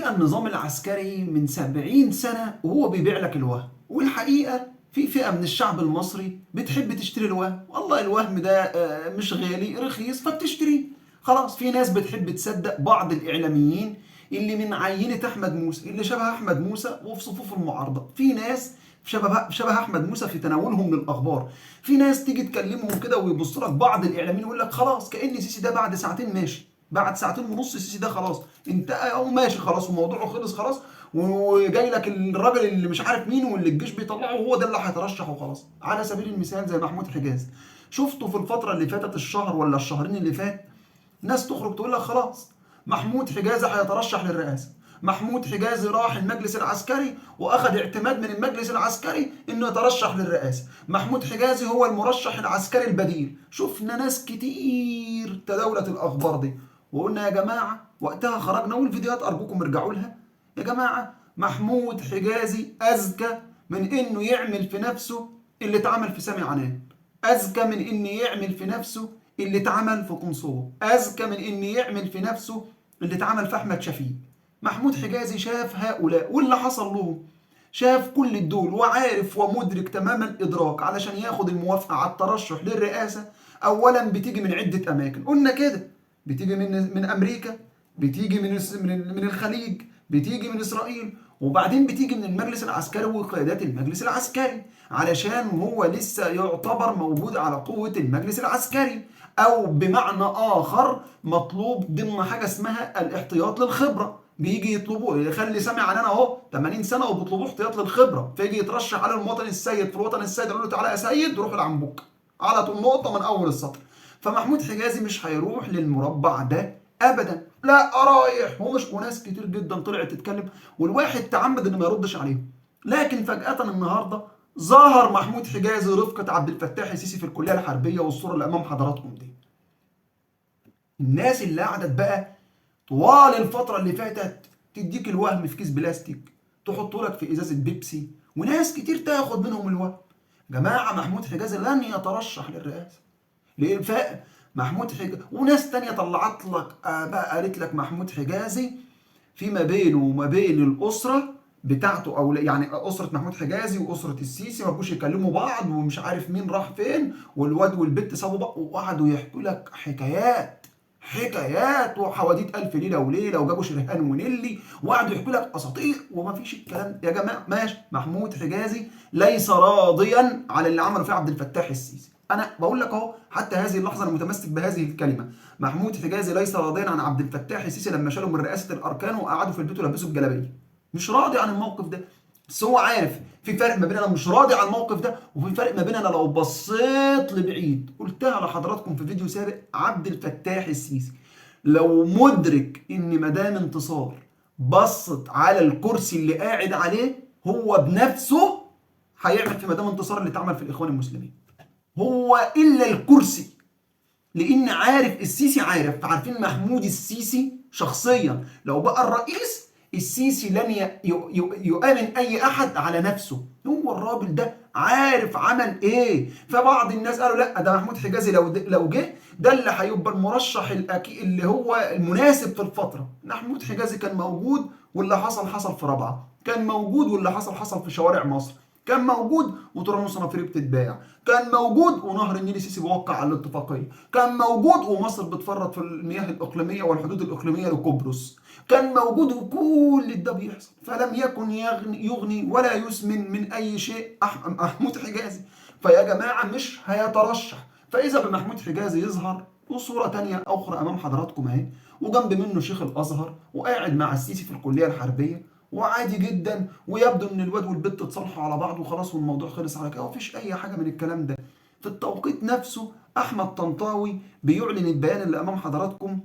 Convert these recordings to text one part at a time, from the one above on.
الحقيقة النظام العسكري من 70 سنة وهو بيبيع لك الوهم، والحقيقة في فئة من الشعب المصري بتحب تشتري الوهم. والله الوهم ده مش غالي، رخيص فبتشتريه. خلاص، في ناس بتحب تصدق بعض الإعلاميين اللي من عينة أحمد موسى، اللي شبه أحمد موسى وفي صفوف المعارضة. في ناس شبه أحمد موسى في تناولهم للأخبار. في ناس تيجي تكلمهم كده ويبص لك بعض الإعلاميين يقول لك خلاص كأن سيسي ده بعد ساعتين ماشي، بعد ساعتين ونص سيسي ده خلاص انتهى او ماشي خلاص وموضوعه خلص خلاص، وجاي لك الراجل اللي مش عارف مين واللي الجيش بيطلعه هو ده اللي هيترشح وخلاص. على سبيل المثال زي محمود حجاز، شفته في الفتره اللي فاتت، الشهر ولا الشهرين اللي فات، ناس تخرج تقول لك خلاص محمود حجازي هيترشح للرئاسه. محمود حجازي راح المجلس العسكري واخذ اعتماد من المجلس العسكري انه يترشح للرئاسه. محمود حجازي هو المرشح العسكري البديل. شفنا ناس كتير تداولت الاخبار دي، وقلنا يا جماعه وقتها خرجنا، والفيديوهات ارجوكم ارجعوا لها. يا جماعه محمود حجازي اذكى من انه يعمل في نفسه اللي اتعمل في سامي عنان، اذكى من ان يعمل في نفسه اللي اتعمل في قنصوه، اذكى من ان يعمل في نفسه اللي اتعمل في احمد شفيق. محمود حجازي شاف هؤلاء واللي حصل لهم، شاف كل الدول وعارف ومدرك تمام الادراك. علشان ياخد الموافقه على الترشح للرئاسه اولا بتيجي من عده اماكن، قلنا كده، بتيجي من امريكا، بتيجي من الخليج، بتيجي من اسرائيل، وبعدين بتيجي من المجلس العسكري وقيادات المجلس العسكري، علشان هو لسه يعتبر موجود على قوة المجلس العسكري، او بمعنى اخر مطلوب ضمن حاجة اسمها الاحتياط للخبرة. بيجي يطلبوه، يخلي سامي عنان اهو 80 سنة وبيطلبوه احتياط للخبرة، فيجي يترشح على المواطن السيد في الوطن السيد، يقول له تعالى يا سيد روح العنبوك على طول، نقطة من اول السطر. فمحمود حجازي مش هيروح للمربع ده ابدا، لا رايح. هو مش، وناس كتير جدا طلعت تتكلم والواحد تعمد ان ما يردش عليهم. لكن فجأة النهارده ظهر محمود حجازي رفقة عبد الفتاح السيسي في الكلية الحربية، والصورة اللي امام حضراتكم دي. الناس اللي قعدت بقى طوال الفترة اللي فاتت تديك الوهم في كيس بلاستيك، تحطه لك في ازازة بيبسي، وناس كتير تاخد منهم الوهم. جماعة محمود حجازي لن يترشح للرئاسة. ليه؟ محمود حجازي وناس تانية طلعت لك بقى قالت لك محمود حجازي فيما بينه وما بين الأسرة بتاعته، أو يعني أسرة محمود حجازي وأسرة السيسي ما بقوش يكلموا بعض، ومش عارف مين راح فين، والواد والبت سابوا بعض، وقعدوا يحكوا لك حكايات وحواديت ألف ليلة وليلة، وجابوا شريهان ونيلي وقعدوا يحكوا لك أساطير، وما فيش الكلام ده. يا جماعة ماشي، محمود حجازي ليس راضيا على اللي عمله في عبد الفتاح السيسي. انا بقول لك اهو، حتى هذه اللحظه انا متمسك بهذه الكلمه. محمود حجازي ليس راضيا عن عبد الفتاح السيسي لما شالوا من رئاسه الاركان وقعدوا في البيت ولبسوا الجلابيه. مش راضي عن الموقف ده، بس هو عارف في فرق ما بين انا مش راضي عن الموقف ده، وفي فرق ما بين انا لو بصيت لبعيد. قلتها لحضراتكم في فيديو سابق، عبد الفتاح السيسي لو مدرك ان مدام انتصار بصت على الكرسي اللي قاعد عليه، هو بنفسه هيعمل في مدام انتصار اللي اتعمل في الاخوان المسلمين. هو الا الكرسي، لان عارف السيسي، عارفين محمود السيسي شخصيا لو بقى الرئيس، السيسي لن يؤمن اي احد على نفسه. هو الراجل ده عارف عمل ايه. فبعض الناس قالوا لا ده محمود حجازي لو جه ده اللي هيبقى المرشح اللي هو المناسب في الفتره. محمود حجازي كان موجود واللي حصل في رابعه، كان موجود واللي حصل في شوارع مصر، كان موجود وترام صنافير بتتباع، كان موجود ونهر النيل السيسي بيوقع على الاتفاقيه، كان موجود ومصر بتفرط في المياه الاقليميه والحدود الاقليميه لقبرص، كان موجود، وكل ده بيحصل. فلم يكن يغني ولا يسمن من اي شيء محمود حجازي. فيا جماعه مش هيترشح. فاذا بمحمود حجازي يظهر وصوره تانية اخرى امام حضراتكم اهي، وجنب منه شيخ الازهر وقاعد مع السيسي في الكليه الحربيه، وعادي جدا، ويبدو ان الواد والبت اتصالحوا على بعض وخلاص والموضوع خلص على كده، مفيش اي حاجه من الكلام ده. في التوقيت نفسه احمد طنطاوي بيعلن البيان اللي امام حضراتكم،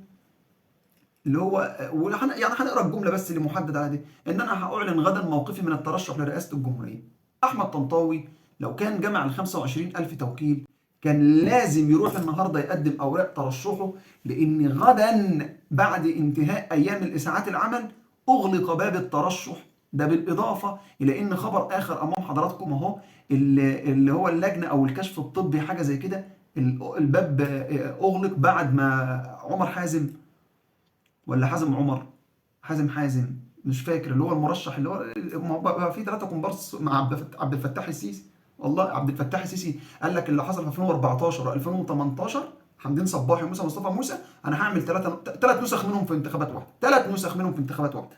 اللي هو يعني هنقرا الجمله بس اللي محدد على دي، ان انا هاعلن غدا موقفي من الترشح لرئاسه الجمهوريه. احمد طنطاوي لو كان جمع ال 25,000 توكيل كان لازم يروح النهارده يقدم اوراق ترشحه، لان غدا بعد انتهاء ايام الاساعات العمل اغلق باب الترشح. ده بالاضافه الى ان خبر اخر امام حضراتكم اهو، اللي هو اللجنه او الكشف الطبي حاجه زي كده، الباب اغلق بعد ما عمر حازم، ولا حازم عمر، حازم مش فاكر اللي هو المرشح اللي هو ما بقى في 3 كومبارس مع عبد الفتاح السيسي. والله عبد الفتاح السيسي قال لك اللي حصل في 2014 و2018 حمدين صباحي وموسى مصطفى موسى، انا هعمل 3 نسخ منهم في انتخابات واحده، 3 نسخ منهم في انتخابات واحده.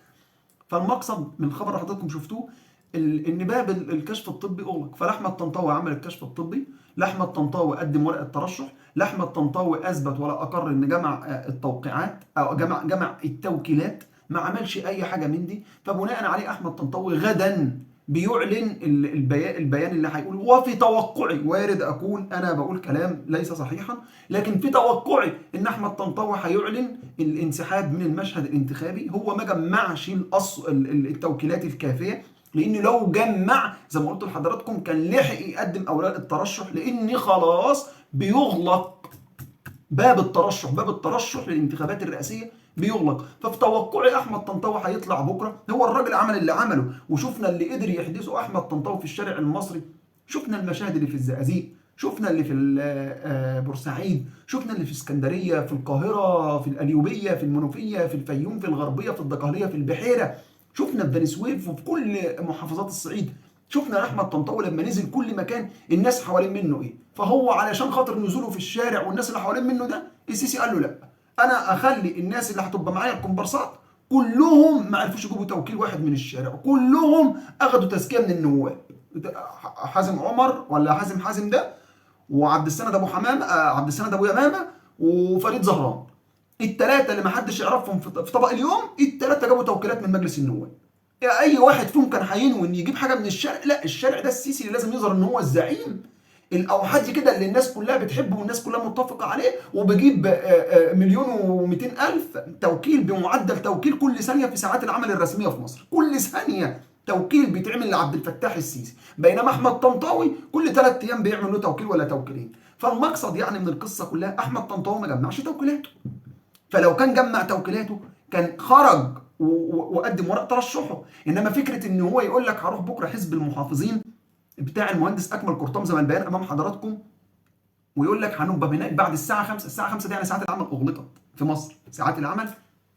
فالمقصد من الخبر اللي حضراتكم شفتوه ان باب الكشف الطبي اغلق، فلاحمد طنطاوي عمل الكشف الطبي، لاحمد طنطاوي قدم ورقه ترشح، لاحمد طنطاوي اثبت ولا اقر ان جمع التوقيعات او جمع التوكيلات، ما عملش اي حاجه من دي. فبناء عليه احمد طنطاوي غدا بيعلن البيان اللي هيقوله. وفي توقعي، وارد اكون انا بقول كلام ليس صحيحا، لكن في توقعي ان احمد طنطاوي هيعلن الانسحاب من المشهد الانتخابي. هو ما جمعش التوكيلات الكافيه، لان لو جمع زي ما قلت لحضراتكم كان لحق يقدم اوراق الترشح، لان خلاص بيغلق باب الترشح، باب الترشح للانتخابات الرئاسيه بيغلق. ففي توقعي احمد طنطاوي هيطلع بكره. هو الراجل عمل اللي عمله، وشفنا اللي قدر يحدثه احمد طنطاوي في الشارع المصري. شفنا المشاهد اللي في الزقازيق، شفنا اللي في بورسعيد، شفنا اللي في اسكندريه، في القاهره، في القليوبيه، في المنوفيه، في الفيوم، في الغربيه، في الدقهليه، في البحيره، شفنا في بني سويف وفي كل محافظات الصعيد. شفنا احمد طنطاوي لما نزل كل مكان الناس حوالين منه ايه. فهو علشان خاطر نزوله في الشارع والناس اللي حوالين منه ده، السيسي قال له لا، انا اخلي الناس اللي هتبقى معايا الكومبارسات كلهم ما عرفوش يجيبوا توكيل واحد من الشارع، كلهم اخذوا تزكيه من النواب. حازم عمر ولا حازم ده، وعبد السند ابو حمامه، عبد السند ابو يمامه، وفريد زهران. ال3 اللي ما حدش يعرفهم في طبق اليوم، ال3 جابوا توكيلات من مجلس النواب. اي واحد فيهم كان هينوي ان يجيب حاجه من الشارع، لا، الشارع ده السيسي اللي لازم يظهر ان هو الزعيم الاوحدي كده اللي الناس كلها بتحبه والناس كلها متفقه عليه، وبيجيب 1,200,000 توكيل بمعدل توكيل كل ثانيه في ساعات العمل الرسميه في مصر. كل ثانيه توكيل بيتعمل لعبد الفتاح السيسي، بينما احمد طنطاوي كل 3 ايام بيعمل له توكيل ولا توكيلين. فالمقصد يعني من القصه كلها احمد طنطاوي ما جمعش توكيلاته. فلو كان جمع توكيلاته كان خرج وقدم ورق ترشحه. انما فكره ان هو يقول لك هروح بكره حزب المحافظين بتاع المهندس اكمل قرطام زي ما البيان امام حضراتكم، ويقول لك هنبقى هناك بعد الساعه 5. الساعه 5 دي يعني ساعات العمل اغلقت في مصر، ساعات العمل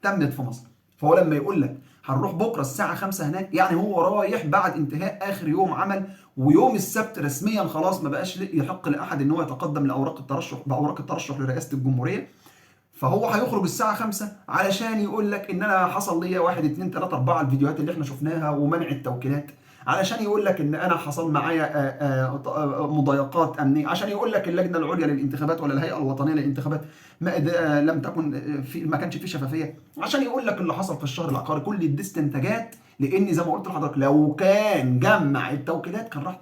تمت في مصر. فهو لما يقول لك هنروح بكره الساعه 5 هناك، يعني هو رايح بعد انتهاء اخر يوم عمل، ويوم السبت رسميا خلاص ما بقاش يحق لاحد ان هو يتقدم لاوراق الترشح باوراق الترشح لرئاسه الجمهوريه. فهو هيخرج الساعة 5 علشان يقول لك ان انا حصل ليا 1 2 3 4 الفيديوهات اللي احنا شفناها ومنع التوكيلات، علشان يقول لك ان انا حصل معايا مضايقات امنيه، عشان يقول لك اللجنه العليا للانتخابات ولا الهيئه الوطنيه للانتخابات لم تكن ما كانش في شفافيه، عشان يقول لك اللي حصل في الشهر العقاري. كل دي استنتاجات، لان زي ما قلت لحضرتك لو كان جمع التوكيلات كان راح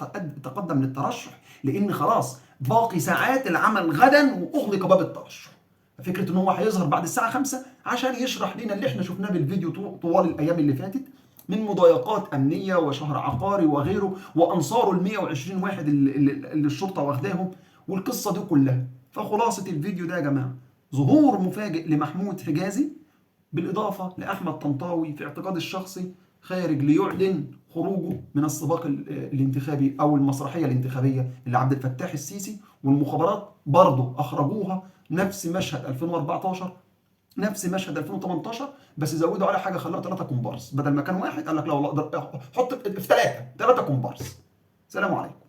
تقدم للترشح، لان خلاص باقي ساعات العمل غدا واغلق باب الترشح. فكره ان هو هيظهر بعد الساعه 5 عشان يشرح لنا اللي احنا شفناه بالفيديو طوال الايام اللي فاتت من مضايقات امنيه وشهر عقاري وغيره، وانصاره ال 120 واحد اللي الشرطه واخداهم، والقصه دي كلها. فخلاصه الفيديو ده يا جماعه ظهور مفاجئ لمحمود حجازي، بالاضافه لاحمد طنطاوي في اعتقادي الشخصي خارج ليعلن خروجه من السباق الانتخابي او المسرحيه الانتخابيه اللي عبد الفتاح السيسي والمخابرات برضه اخرجوها. نفس مشهد 2014، نفس مشهد 2018، بس زودوا على حاجه خلاها 3 كومبارس بدل ما كان واحد. قال لك لا والله حط في 3 كومبارس. سلام عليكم.